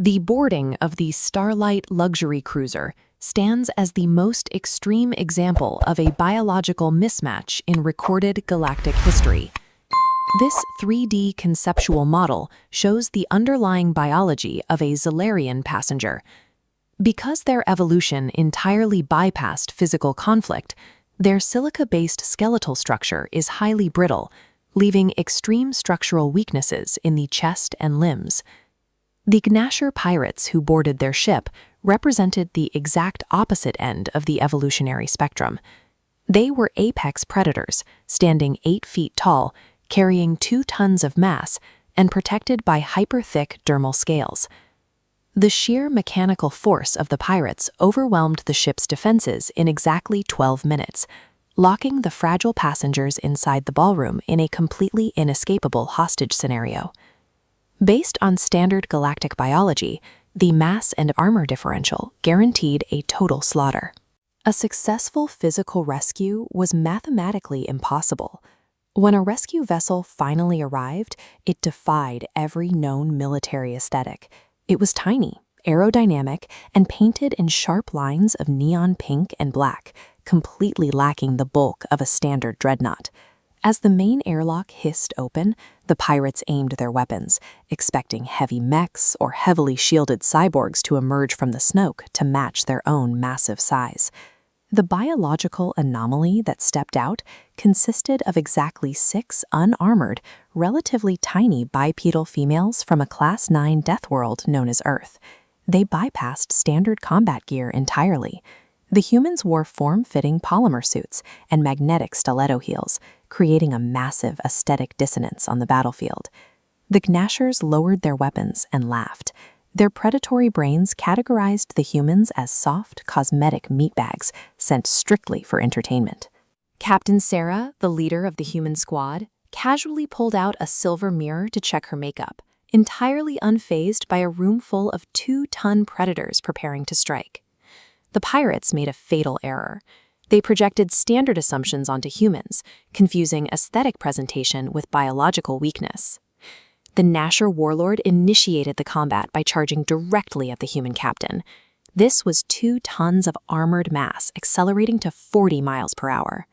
The boarding of the Starlight luxury cruiser stands as the most extreme example of a biological mismatch in recorded galactic history. This 3D conceptual model shows the underlying biology of a Zalarian passenger. Because their evolution entirely bypassed physical conflict, their silica-based skeletal structure is highly brittle, leaving extreme structural weaknesses in the chest and limbs. The Gnasher pirates who boarded their ship represented the exact opposite end of the evolutionary spectrum. They were apex predators, standing 8 feet tall, carrying 2 tons of mass, and protected by hyper-thick dermal scales. The sheer mechanical force of the pirates overwhelmed the ship's defenses in exactly 12 minutes, locking the fragile passengers inside the ballroom in a completely inescapable hostage scenario. Based on standard galactic biology, the mass and armor differential guaranteed a total slaughter. A successful physical rescue was mathematically impossible. When a rescue vessel finally arrived, it defied every known military aesthetic. It was tiny, aerodynamic, and painted in sharp lines of neon pink and black, completely lacking the bulk of a standard dreadnought. As the main airlock hissed open, the pirates aimed their weapons, expecting heavy mechs or heavily shielded cyborgs to emerge from the smoke to match their own massive size. The biological anomaly that stepped out consisted of exactly 6 unarmored, relatively tiny bipedal females from a Class 9 Deathworld known as Earth. They bypassed standard combat gear entirely. The humans wore form-fitting polymer suits and magnetic stiletto heels, creating a massive aesthetic dissonance on the battlefield. The Gnashers lowered their weapons and laughed. Their predatory brains categorized the humans as soft, cosmetic meatbags sent strictly for entertainment. Captain Sarah, the leader of the human squad, casually pulled out a silver mirror to check her makeup, entirely unfazed by a room full of 2-ton predators preparing to strike. The pirates made a fatal error. They projected standard assumptions onto humans, confusing aesthetic presentation with biological weakness. The Gnasher warlord initiated the combat by charging directly at the human captain. This was 2 tons of armored mass accelerating to 40 miles per hour.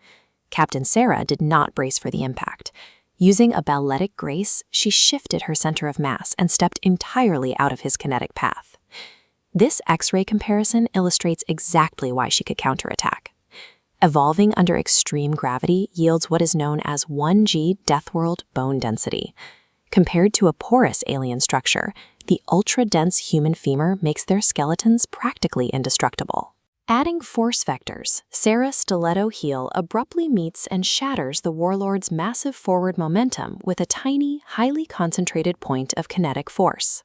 Captain Sarah did not brace for the impact. Using a balletic grace, she shifted her center of mass and stepped entirely out of his kinetic path. This X-ray comparison illustrates exactly why she could counterattack. Evolving under extreme gravity yields what is known as 1G Deathworld bone density. Compared to a porous alien structure, the ultra-dense human femur makes their skeletons practically indestructible. Adding force vectors, Sarah's stiletto heel abruptly meets and shatters the warlord's massive forward momentum with a tiny, highly concentrated point of kinetic force.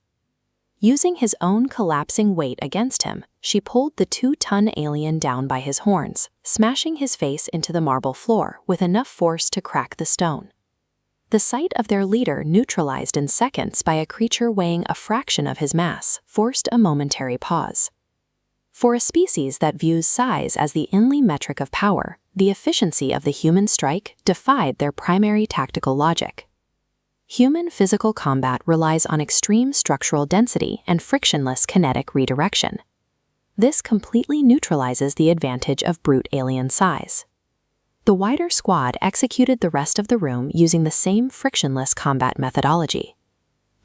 Using his own collapsing weight against him, she pulled the 2-ton alien down by his horns, smashing his face into the marble floor with enough force to crack the stone. The sight of their leader neutralized in seconds by a creature weighing a fraction of his mass forced a momentary pause. For a species that views size as the only metric of power, the efficiency of the human strike defied their primary tactical logic. Human physical combat relies on extreme structural density and frictionless kinetic redirection. This completely neutralizes the advantage of brute alien size. The wider squad executed the rest of the room using the same frictionless combat methodology.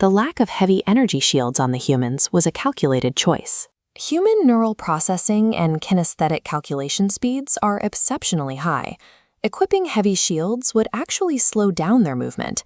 The lack of heavy energy shields on the humans was a calculated choice. Human neural processing and kinesthetic calculation speeds are exceptionally high. Equipping heavy shields would actually slow down their movement.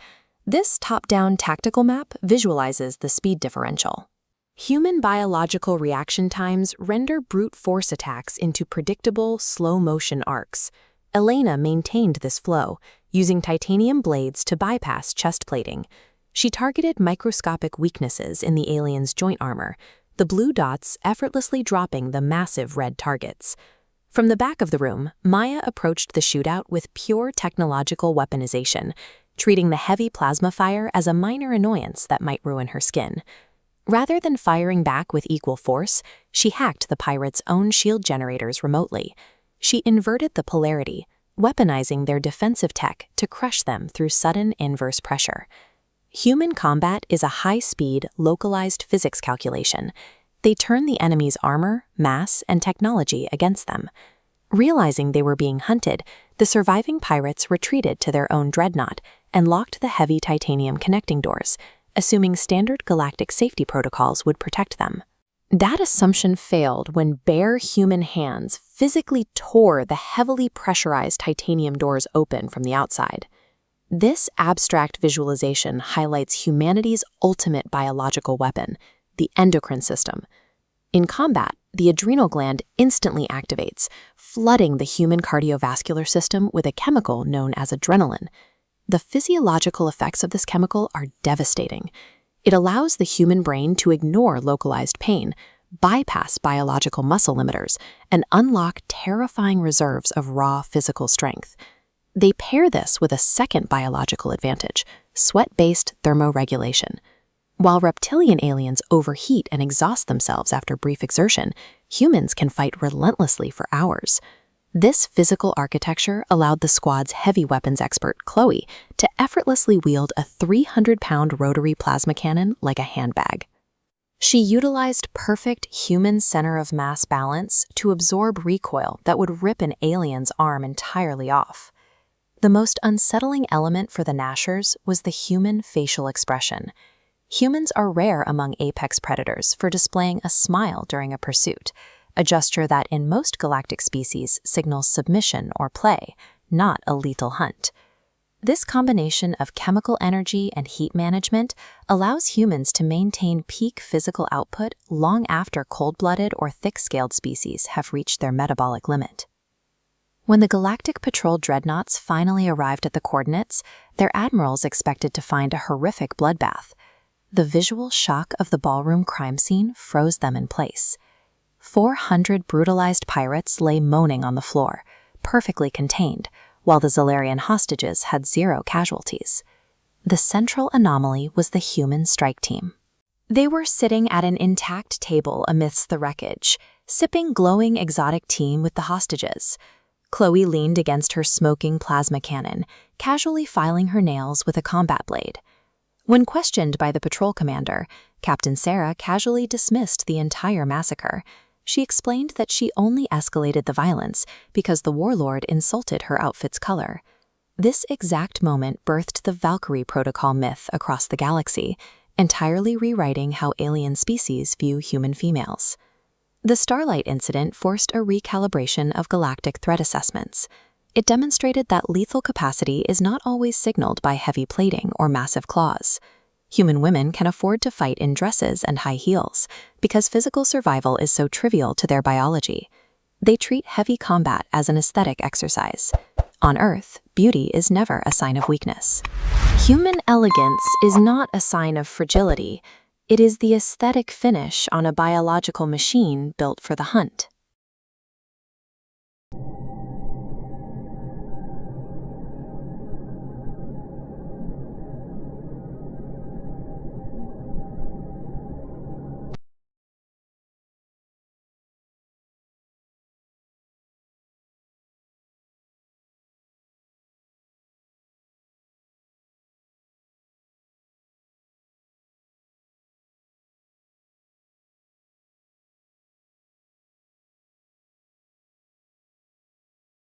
This top-down tactical map visualizes the speed differential. Human biological reaction times render brute force attacks into predictable, slow-motion arcs. Elena maintained this flow, using titanium blades to bypass chest plating. She targeted microscopic weaknesses in the alien's joint armor, the blue dots effortlessly dropping the massive red targets. From the back of the room, Maya approached the shootout with pure technological weaponization, treating the heavy plasma fire as a minor annoyance that might ruin her skin. Rather than firing back with equal force, she hacked the pirates' own shield generators remotely. She inverted the polarity, weaponizing their defensive tech to crush them through sudden inverse pressure. Human combat is a high-speed, localized physics calculation. They turn the enemy's armor, mass, and technology against them. Realizing they were being hunted, the surviving pirates retreated to their own dreadnought and locked the heavy titanium connecting doors, assuming standard galactic safety protocols would protect them. That assumption failed when bare human hands physically tore the heavily pressurized titanium doors open from the outside. This abstract visualization highlights humanity's ultimate biological weapon, the endocrine system. In combat, the adrenal gland instantly activates, flooding the human cardiovascular system with a chemical known as adrenaline. The physiological effects of this chemical are devastating. It allows the human brain to ignore localized pain, bypass biological muscle limiters, and unlock terrifying reserves of raw physical strength. They pair this with a second biological advantage, sweat-based thermoregulation. While reptilian aliens overheat and exhaust themselves after brief exertion, humans can fight relentlessly for hours. This physical architecture allowed the squad's heavy weapons expert, Chloe, to effortlessly wield a 300-pound rotary plasma cannon like a handbag. She utilized perfect human center of mass balance to absorb recoil that would rip an alien's arm entirely off. The most unsettling element for the Gnashers was the human facial expression. Humans are rare among apex predators for displaying a smile during a pursuit, a gesture that in most galactic species signals submission or play, not a lethal hunt. This combination of chemical energy and heat management allows humans to maintain peak physical output long after cold-blooded or thick-scaled species have reached their metabolic limit. When the Galactic Patrol dreadnoughts finally arrived at the coordinates, their admirals expected to find a horrific bloodbath. The visual shock of the ballroom crime scene froze them in place. 400 brutalized pirates lay moaning on the floor, perfectly contained, while the Zalarian hostages had 0 casualties. The central anomaly was the human strike team. They were sitting at an intact table amidst the wreckage, sipping glowing exotic tea with the hostages. Chloe leaned against her smoking plasma cannon, casually filing her nails with a combat blade. When questioned by the patrol commander, Captain Sarah casually dismissed the entire massacre. She explained that she only escalated the violence because the warlord insulted her outfit's color. This exact moment birthed the Valkyrie Protocol myth across the galaxy, entirely rewriting how alien species view human females. The Starlight incident forced a recalibration of galactic threat assessments. It demonstrated that lethal capacity is not always signaled by heavy plating or massive claws. Human women can afford to fight in dresses and high heels because physical survival is so trivial to their biology. They treat heavy combat as an aesthetic exercise. On Earth, beauty is never a sign of weakness. Human elegance is not a sign of fragility. It is the aesthetic finish on a biological machine built for the hunt.